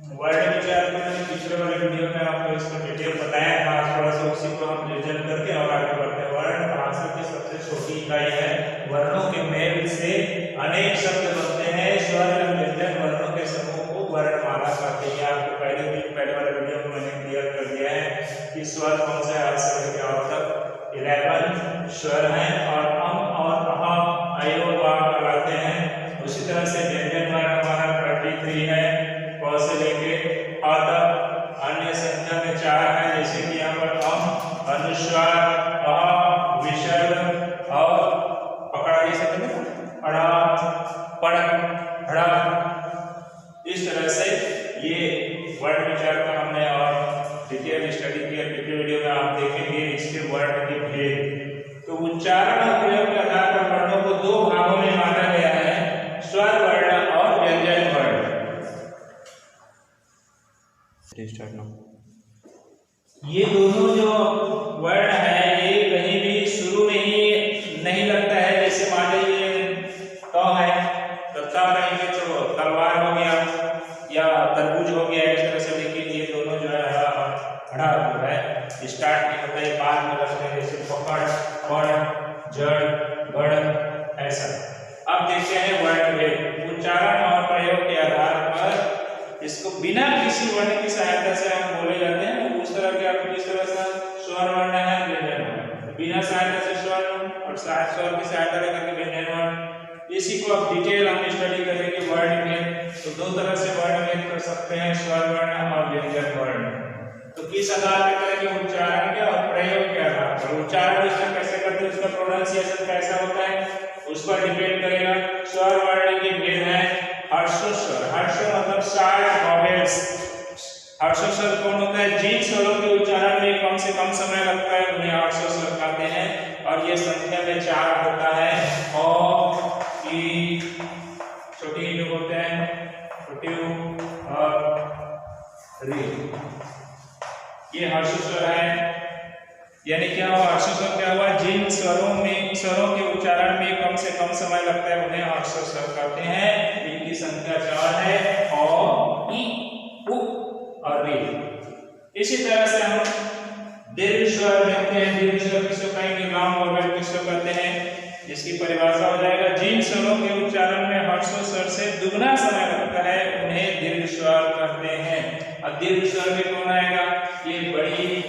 वर्ण विचार के मैंने पिछले वाले वीडियो में आपको इसका डिटेल बताया था। थोड़ा सा उसी को हम रिविजन करके और आगे बढ़ते हैं। वर्ण भाषा की सबसे छोटी इकाई है। वर्णों के मेल से अनेक शब्द बनते हैं। स्वर एवं व्यंजन वर्णों के समूह को वर्णमाला कहते हैं। आपको पहले वाले वीडियो में मैंने क्लियर कर दिया है कि स्वर कौन सा है, से लेकर अब तक 11 स्वर हैं और अम और अह अयो वा कहलाते हैं। उसी तरह से व्यंजन वर्ण हमारा 33 है, क से लेके अ तक। अन्य संख्या में 4 है, जैसे कि यहाँ पर अम, अनुस्वार, अ, विसर्ग और पकड़ा जैसे अड़ा, पड़, ढ़। इस तरह से ये वर्ण विचार का हमने और डिटेल स्टडी किया। पिछले वीडियो में आप देखेंगे इसके वर्ण के भेद। तो उच्चारण और प्रयोग के आधार पर वर्णों को 2 भागों में बांटा गया है, स्वर वर्ण और व्यंजन वर्ण। ये दोनों जो वर्ण है ये कहीं भी शुरू में ही नहीं लगता है। जैसे मान लीजिए तो है तो ता कहेंगे तो तलवार हो गया या तरबूज हो गया। इस तरह से देखिए ये दोनों जो है हड़ा जो है स्टार्ट नहीं होता है, बाद में लगते हैं। जैसे पकड़, पड़, जड़, गड़, ऐसा। अब देखते हैं वर्ण भेद। उच्चारण और प्रयोग के आधार पर इसको बिना किसी वर्ण की सहायता से हम बोले जाते हैं। उस तरह के आप किस तरह से स्वर वर्ण है, व्यंजन वर्ण। बिना सहायता से स्वर और स्वर की सहायता लेकर के व्यंजन वर्ण। इसी को अब डिटेल हम स्टडी करेंगे वर्ण भेद। तो 2 तरह से वर्ण भेद कर सकते हैं, स्वर वर्ण और व्यंजन वर्ण। तो किस आधार पर करेंगे? उच्चारण के और प्रयोग के आधार पर। उच्चारण इसका कैसे करते हैं, उसका प्रोनाउंसिएशन कैसा होता है उस पर डिपेंड करेगा। स्वर वर्ण के भेद हैं हर्षोस्वर। हर्ष मतलब 60 वॉवेल्स। हर्षोस्वर कौन होता है? जिन स्वरों के उच्चारण में कम से कम समय लगता है उन्हें हर्षोस्वर कहते हैं। और ये संख्या में 4 होता है। अ, ई, छोटी जो होते हैं छोटी उ और री, ये हर्षोस्वर है। यानी क्या हुआ? हर्षोस्वर क्या हुआ? जिन स्वरों के उच्चारण में कम से कम समय लगता है उन्हें हर्षोस्वर कहते हैं। इनकी संख्या 4 है, अ, ई, उ और री। इसी तरह से हम दीर्घ स्वर देखते हैं। दीर्घ स्वर किसको कहेंगे? लॉन्ग वोवेल किसको कहते हैं? इसकी परिभाषा हो जाएगा, जिन स्वरों के उच्चारण में हर्षोस्वर से दुगना समय लगता है उन्हें दीर्घ स्वर कहते हैं। और दीर्घ स्वर में कौन आएगा? ये बड़ी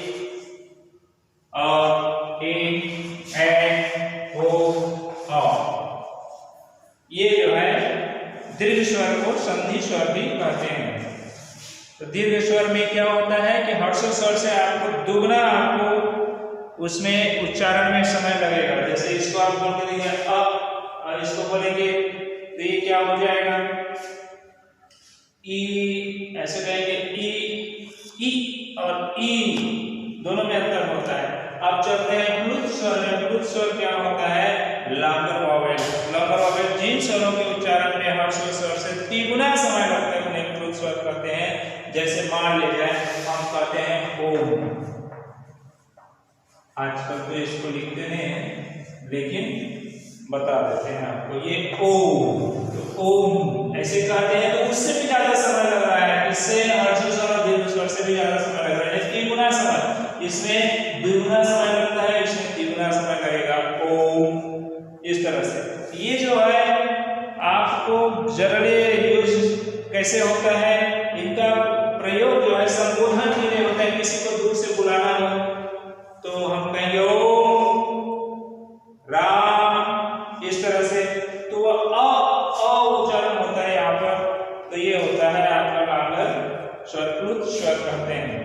और ए, ओ, औ। ये जो है दीर्घ स्वर को संधि स्वर भी कहते हैं। तो दीर्घ स्वर में क्या होता है कि हर्षोस्वर से आपको दुगना आपको उसमें उच्चारण में समय लगेगा। जैसे इसको आप बोलते देंगे अ और इसको बोलेंगे तो ये क्या हो जाएगा? ई, ऐसे कहेंगे ई और ई दोनों में अंतर होता है। अब चलते हैं प्लुत स्वर में। प्लुत स्वर क्या होता है? लांगर वॉवेल। लांगर वॉवेल जिन स्वरों के उच्चारण में हर्षोस्वर से 3 गुना समय लगता है उन्हें प्लुत स्वर कहते हैं। जैसे मान लीजिए हम कहते हैं ओम। आजकल तो इसको लिखते नहीं हैं लेकिन बता देते हैं आपको, ये ओम। तो ओम ऐसे कहते हैं तो उससे भी ज्यादा समय लग रहा है। इससे हर्षोस्वर और दीर्घ स्वर से भी ज्यादा समय लग रहा है। 3 गुना समय, इसमें 2 गुना समय लगता है, इसमें 3 गुना समय लगेगा। ओम। इस तरह से ये जो है आपको जनरली यूज कैसे होता है, इनका प्रयोग जो है संबोधन के लिए होता है। किसी को दूर से बुलाना हो तो हम कहेंगे ओम राम, इस तरह से। तो वह अ उच्चारण होता है यहाँ पर। तो ये होता है आपका लांगर स्वर, प्लुत स्वर कहते हैं।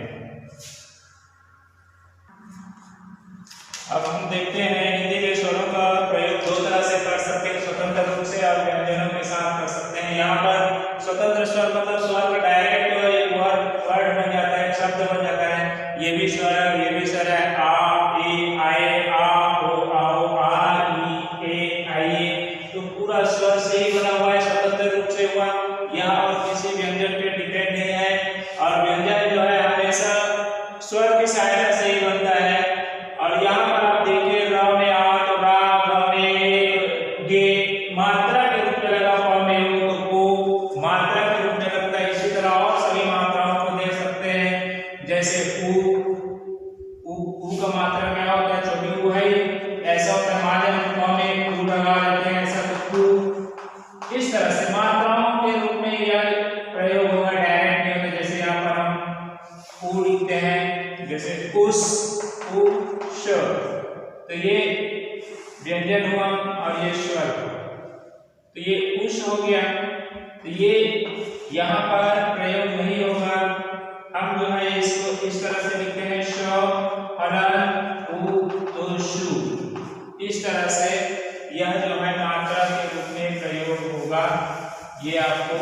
अब हम देखते हैं हिंदी में स्वरों का प्रयोग 2 तरह से कर सकते हैं, स्वतंत्र रूप से और व्यंजनों के साथ कर सकते हैं। यहाँ पर स्वतंत्र स्वर मतलब स्वर का डायरेक्ट वर्ड बन जाता है, शब्द बन जाता है। ये भी स्वर है, ये भी स्वर है। आ, ई, आए, आ, ओ, आओ, आ, ई, ए, आइए। तो पूरा स्वर से ही बना हुआ है, स्वतंत्र रूप से हुआ। यहाँ और किसी व्यंजन पे डिपेंड नहीं है। और व्यंजन जो है हमेशा स्वर की सहायता से ही बनता है। और यहाँ पर आप देखिए र में आ तो रा, ग में गे, मात्रा के रूप में लगा, प में तो को मात्रा के रूप में लगता है। इसी तरह और सभी तो ये उष हो गया, तो ये यहाँ पर प्रयोग नहीं होगा। हम जो है इसको इस तरह से लिखते हैं श हलन उ तो शु, इस तरह से यह जो है मात्रा के रूप में प्रयोग होगा। ये आपको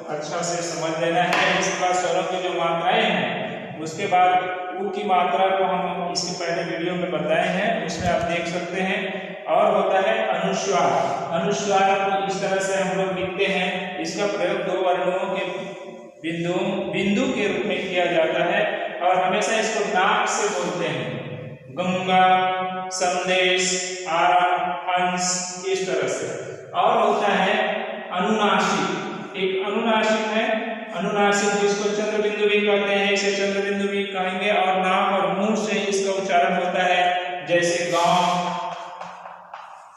अच्छा से समझ लेना है। इसके बाद स्वरों की जो मात्राएं हैं, उसके बाद उ की मात्रा को हम इसके पहले वीडियो में बताए हैं, उसमें आप देख सकते हैं। और होता है अनुस्वार। अनुस्वार को इस तरह से हम लोग लिखते हैं, इसका प्रयोग दो वर्णों के बिंदु के रूप में किया जाता है और हमेशा इसको नाक से बोलते हैं। गंगा, संदेश, आरम, हंस, इस तरह से। और होता है अनुनासिक। एक अनुनासिक है, अनुनासिक जिसको चंद्र बिंदु भी कहते हैं, इसे चंद्र बिंदु भी कहेंगे। और नाक और मुंह से इसका उच्चारण होता है, जैसे गांव,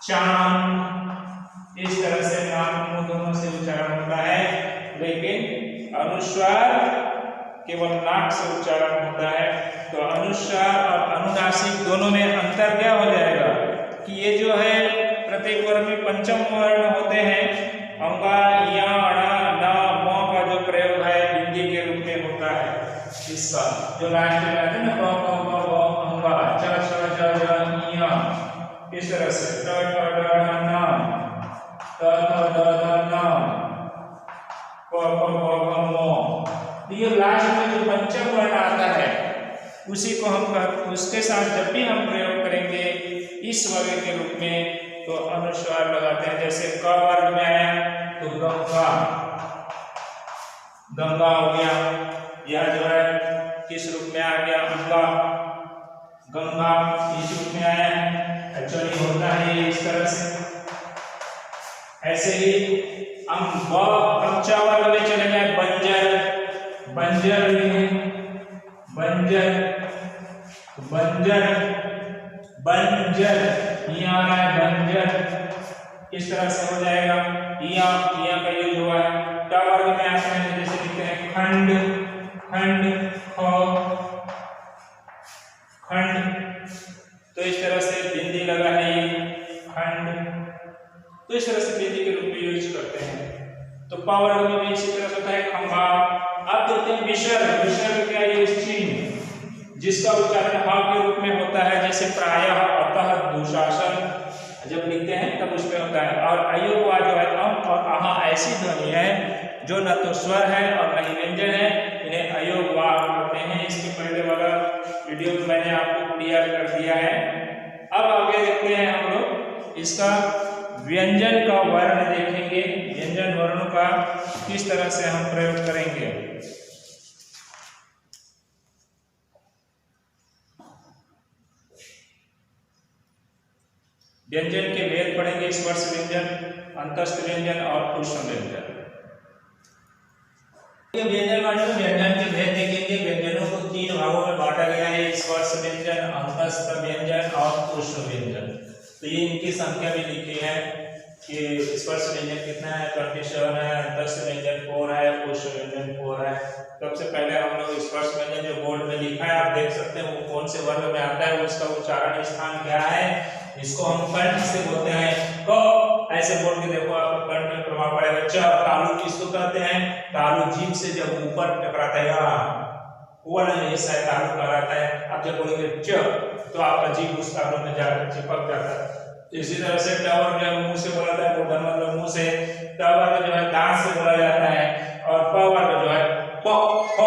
चांद, इस तरह से नाक मुंह दोनों से उच्चारण होता है। लेकिन अनुस्वार केवल नाक से उच्चारण होता है। तो अनुस्वार और अनुनासिक दोनों में अंतर क्या हो जाएगा कि ये जो है प्रत्येक वर्ण में पंचम वर्ण होते हैं। अंगा, या, अणा, न, म का जो प्रयोग है बिंदी के रूप में होता है। इसका जो लास्ट में आता है ना, क, क, क, व, अंगा, च, छ, ज, ज, ञ, इस तरह से ट, ठ, ड, ढ, न, त, थ, द, ध, न, प, प, प, भ, म। ये लास्ट में जो पंचम वर्ण आता है उसी को हम उसके साथ जब भी हम प्रयोग करेंगे इस वर्ग के रूप में, तो अनुस्वार लगाते हैं। जैसे क वर्ग में आया तो गंगा, गंगा हो गया। यह जो है किस रूप में आ गया, अंगा, गंगा इस रूप में आया है। एक्चुअली होता है इस तरह से। ऐसे ही हम च वर्ग में चले गए, बंजर, बंजर भी है, बंजर, बंजर, बंजर, यहाँ है बंजर, इस तरह से हो जाएगा। यहाँ का यूज हुआ है। ट वर्ग में आते हैं, जैसे लिखते हैं खंड, खंड, खंड, तो इस तरह से बिंदी लगा है ये खंड, तो इस तरह से बिंदी के रूप में यूज करते हैं। तो प वर्ग में भी इसी तरह से होता है खंभा। अब देखते हैं विसर्ग। विसर्ग क्या है, चिन्ह जिसका उच्चारण ह के रूप में होता है, जैसे प्रायः, अतः, दुशासन जब लिखते हैं तब उसमें होता है। और अयोग जो है अम और आहा ऐसी ध्वनि है जो न तो स्वर है और न ही व्यंजन है, इन्हें अयोग कहते हैं। इसके पहले वाला वीडियो में मैंने आपको क्लियर कर दिया है। अब आगे देखते हैं हम लोग इसका व्यंजन का वर्ण देखेंगे। व्यंजन वर्णों का किस तरह से हम प्रयोग करेंगे। व्यंजन के भेद पढ़ेंगे, स्पर्श व्यंजन, अंतस्थ व्यंजन और उष्ण व्यंजन। व्यंजन में व्यंजन के भेद देखेंगे। व्यंजनों को तीन भागों में बांटा गया है, स्पर्श व्यंजन, अंतस्थ व्यंजन और उष्ण व्यंजन। तो ये इनकी संख्या भी लिखी है कि स्पर्श व्यंजन कितना है, 27 है, अंतस्थ व्यंजन 4 है, उष्ण व्यंजन 4 है। सबसे पहले हम लोग स्पर्श व्यंजन जो बोर्ड में लिखा है आप देख सकते हैं वो कौन से वर्ग में आता है, उसका उच्चारण स्थान क्या है। इसको हम कंठ से बोलते हैं। क ऐसे बोल के देखो, आपको कंठ में प्रभाव पड़ेगा। च तालु किसको कहते हैं, तालु जीभ से जब ऊपर टकराता है, वो वाला हिस्सा है तालु कहलाता है। आप जब बोलेंगे च तो आपका जीभ उस तालु में जाकर चिपक जाता है। इसी तरह से ट वर्ग जो मुंह से बोला जाता है, मूर्धन मतलब मुंह से। ट वर्ग जो है दांत से बोला जाता है। और प वर्ग जो है प फ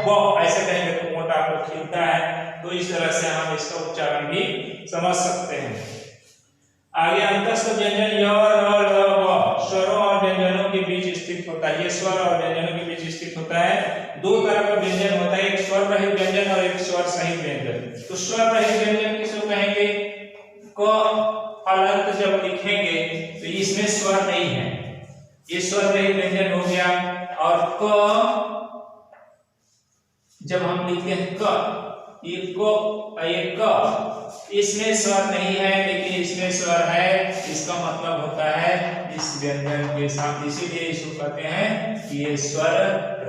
ब ऐसे कहेंगे तो मोटा आपको खिलता है। तो इस तरह से हम इसका उच्चारण भी समझ सकते हैं। आगे अंतस्थ व्यंजन य, र, ल, व स्वरों और व्यंजनों के बीच स्थित होता है। ये स्वर और व्यंजनों के बीच स्थित होता है। दो तरह का व्यंजन होता है, एक स्वर रहित व्यंजन और एक स्वर सहित व्यंजन। तो स्वर रहित व्यंजन किसको कहेंगे, क हलंत जब लिखेंगे तो इसमें स्वर नहीं है, ये स्वर रहित व्यंजन हो गया। और क जब हम लिखते हैं क, ये क इसमें स्वर नहीं है लेकिन इसमें स्वर है, इसका मतलब होता है इस व्यंजन के साथ, इसीलिए इसको कहते हैं कि ये स्वर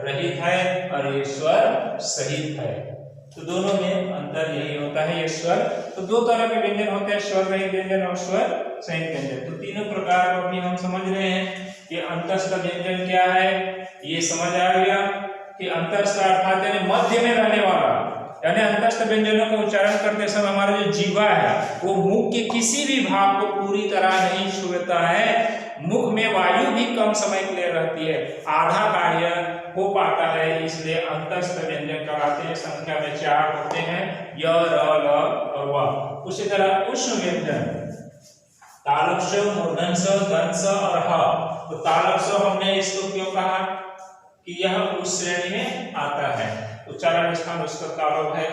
रहित है और ये स्वर सहित है। तो दोनों में अंतर यही होता है, ये स्वर। तो तो दो तरह के व्यंजन होते हैं, स्वर रहित व्यंजन और स्वर सहित व्यंजन। तो तीनों प्रकार को अभी हम समझ रहे हैं कि अंतस्थ व्यंजन क्या है, ये समझ आ गया कि अंतस्थ अर्थात यानी मध्य में रहने वाला, यानी अंतस्थ व्यंजनों का उच्चारण करते समय हमारा जो जीवा है वो मुख के किसी भी भाग को पूरी तरह नहीं छूता है। मुख में वायु भी कम समय के लिए रहती है, आधा कार्य हो पाता है, इसलिए अंतस्थ व्यंजन कहलाते हैं। संख्या में 4 होते हैं, य, र, ल और व। उसी तरह उष्ण व्यंजन तालव्य स, मूर्धन्य स, दंत स और ह। तो तालव्य स हमने इसको क्यों कहा कि यह उस श्रेणी में आता है, उच्चारण स्थान उसका तालव है,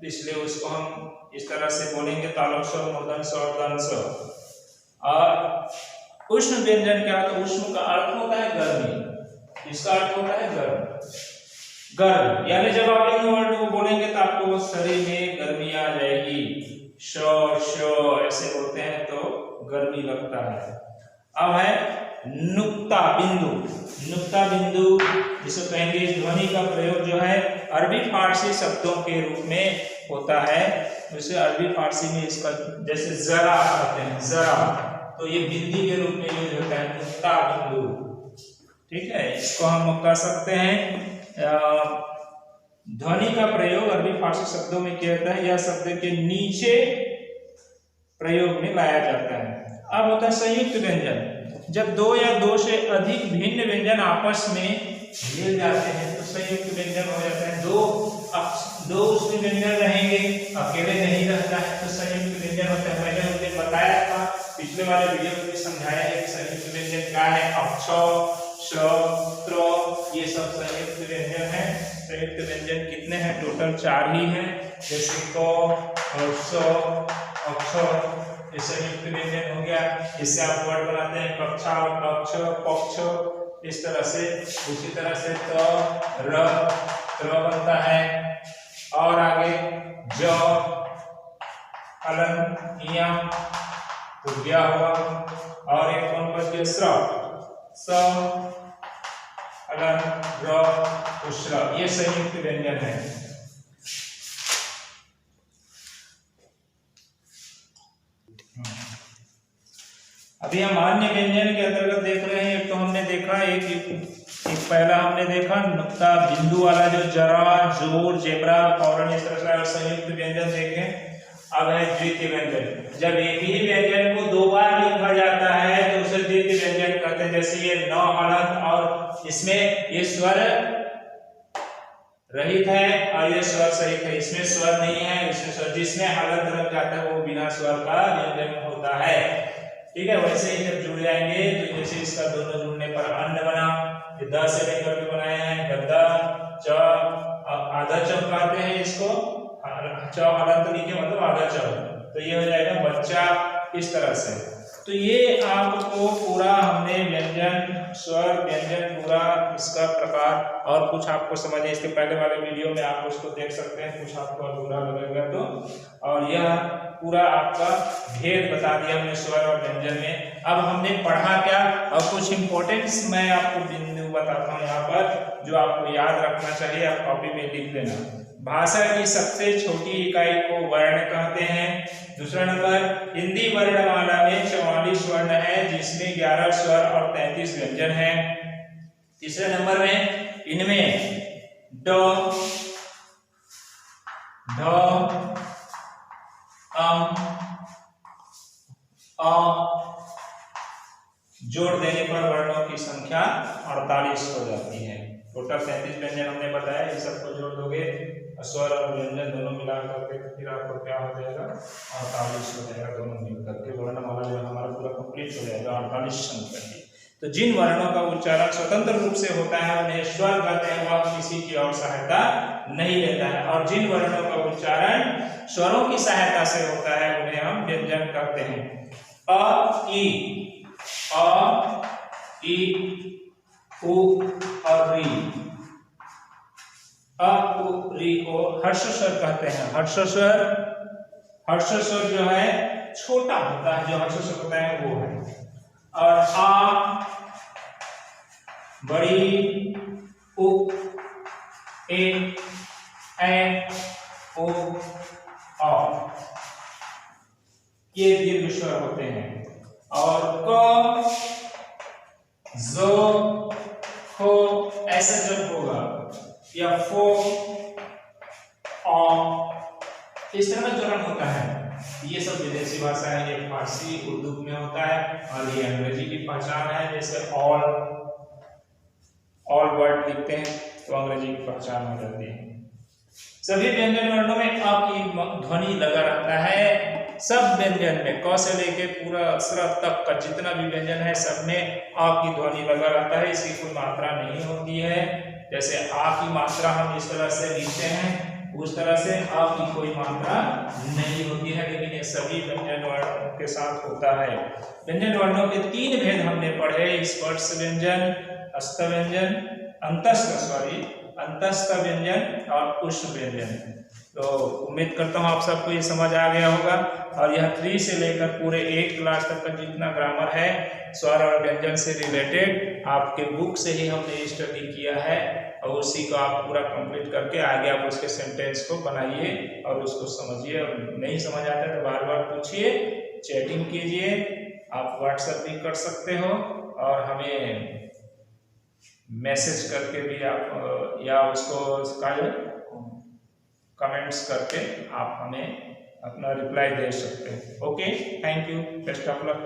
इसलिए उसको हम इस तरह से बोलेंगे तालव्य स, मूर्धन्य स और दंत स। और उष्ण व्यंजन क्या होता है, उष्ण का अर्थ होता है गर्मी, इसका अर्थ होता है गर्म, गर्म, यानी जब आप इन वर्ड को बोलेंगे तो आपको शरीर में गर्मी आ जाएगी। श श ऐसे बोलते हैं तो गर्मी लगता है। अब है नुक्ता बिंदु, नुक्ता बिंदु जिसे कहेंगे, इस ध्वनि का प्रयोग जो है अरबी फारसी शब्दों के रूप में होता है। जैसे अरबी फारसी में इसका जैसे जरा कहते हैं, जरा, तो ये बिंदी के रूप में यूज होता है, नुक्ता बिंदु, ठीक है। इसको हम कह सकते हैं ध्वनि का प्रयोग अरबी फारसी शब्दों में किया जाता है, यह शब्द के नीचे प्रयोग में लाया जाता है। अब होता है संयुक्त व्यंजन, जब दो या दो से अधिक भिन्न व्यंजन आपस में मिल जाते हैं तो संयुक्त व्यंजन हो जाता है। दो उसमें व्यंजन रहेंगे, अकेले नहीं रहता है तो संयुक्त व्यंजन होता है। मैंने उसे बताया था पिछले वाले वीडियो में भी समझाया है कि संयुक्त व्यंजन क्या है। अक्ष, श, त्र, ये सब संयुक्त व्यंजन है। संयुक्त व्यंजन कितने हैं, टोटल 4 ही हैं, जैसे क और स, अक्ष, ये संयुक्त व्यंजन हो गया। इससे आप वर्ड बनाते हैं कक्षा, कक्ष, पक्ष, इस तरह से। उसी तरह से त, र, त्र बनता है। और आगे ज, अलन, इया, तो गया हुआ। और एक कौन बच गया, स्र, स, अलन, र, उश्र, ये संयुक्त व्यंजन है। अभी हम अन्य व्यंजन के अंतर्गत देख रहे हैं। एक तो हमने देखा एक पहला हमने देखा नुक्ता बिंदु वाला जो जरा, जोर, जेब्रा, कौरण, इस तरह का संयुक्त व्यंजन देखे। अब है द्वितीय व्यंजन, जब एक ही व्यंजन को 2 बार लिखा जाता है तो उसे द्वितीय व्यंजन कहते हैं। जैसे ये न हलंत, और इसमें ये स्वर रहित है और ये स्वर सहित है, इसमें स्वर नहीं है, इसमें स्वर, जिसमें हलंत लग जाता है वो बिना स्वर का व्यंजन होता है, ठीक है। वैसे ही जब जुड़ जाएंगे तो जैसे इसका दोनों जुड़ने पर अन्न बना, ये द से लेकर के बनाए हैं, गद्दा, च, आधा च कहते हैं इसको, च हलंत लिखे मतलब आधा च, तो ये हो जाएगा बच्चा, इस तरह से। तो ये आपको पूरा हमने व्यंजन, स्वर, व्यंजन पूरा इसका प्रकार और कुछ आपको समझे। इसके पहले वाले वीडियो में आप उसको देख सकते हैं, कुछ आपको अधूरा लगेगा तो। और यह पूरा आपका भेद बता दिया हमने स्वर और व्यंजन में। अब हमने पढ़ा क्या, और कुछ इंपॉर्टेंट्स मैं आपको बिंदु बताता हूँ यहाँ पर, जो आपको याद रखना चाहिए, आप कॉपी में लिख लेना। भाषा की सबसे छोटी इकाई को वर्ण कहते हैं। दूसरा नंबर, हिंदी वर्णमाला में 44 वर्ण है, जिसमें 11 स्वर और 33 व्यंजन हैं। तीसरे नंबर में इनमें ड, ढ, अ जोड़ देने पर वर्णों की संख्या 48 हो जाती है। टोटल 37 व्यंजन हमने बताया, इस सबको जोड़ दोगे स्वर और व्यंजन दोनों मिला करके तो फिर आपको क्या हो जाएगा, 48 हो जाएगा। दोनों मिलकर के वर्णमाला जो हमारा पूरा कंप्लीट हो जाएगा 48 संख्या की। तो जिन वर्णों का उच्चारण स्वतंत्र रूप से होता है उन्हें स्वर कहते हैं, वह किसी की और सहायता नहीं लेता है। और जिन वर्णों का उच्चारण स्वरों की सहायता से होता है उन्हें हम व्यंजन कहते हैं। अ, ई, अ, ई, उ और री। अ, उ, री को हर्ष स्वर कहते हैं। हर्ष स्वर, हर्ष स्वर जो है छोटा होता है, जो हर्ष स्वर होता है वो है। और आ बड़ी, उ, ए, ओ, औ। जो हो ऐसा जब होगा, या फो इस तरह का उच्चारण होता है। ये सब विदेशी भाषा है, ये फारसी उर्दू में होता है और ये अंग्रेजी की पहचान है। जैसे ऑल वर्ड लिखते हैं तो अंग्रेजी की पहचान हो जाती है। सभी व्यंजन वर्णों में अ की ध्वनि लगा रहता है। सब व्यंजन में क से लेके पूरा अक्षर तक का जितना भी व्यंजन है सब में अ की ध्वनि लगा रहता है। इसकी कोई मात्रा नहीं होती है। जैसे आ की मात्रा हम इस तरह से लिखते हैं, उस तरह से अ की कोई मात्रा नहीं होती है, लेकिन ये सभी व्यंजन वर्णों के साथ होता है। व्यंजन वर्णों के 3 भेद हमने पढ़े, स्पर्श व्यंजन, अस्त व्यंजन, अंतस्थ व्यंजन और उष्ण व्यंजन। तो उम्मीद करता हूँ आप सबको ये समझ आ गया होगा। और यह 3 से लेकर पूरे 8 क्लास तक का जितना ग्रामर है स्वर और व्यंजन से रिलेटेड आपके बुक से ही हमने स्टडी किया है, और उसी को आप पूरा कंप्लीट करके आगे आप उसके सेंटेंस को बनाइए और उसको समझिए। और नहीं समझ आता तो बार बार पूछिए, चैटिंग कीजिए, आप व्हाट्सएप भी कर सकते हो और हमें मैसेज करके भी आप या उसको कमेंट्स करके आप हमें अपना रिप्लाई दे सकते हैं। Okay, thank you, best of luck.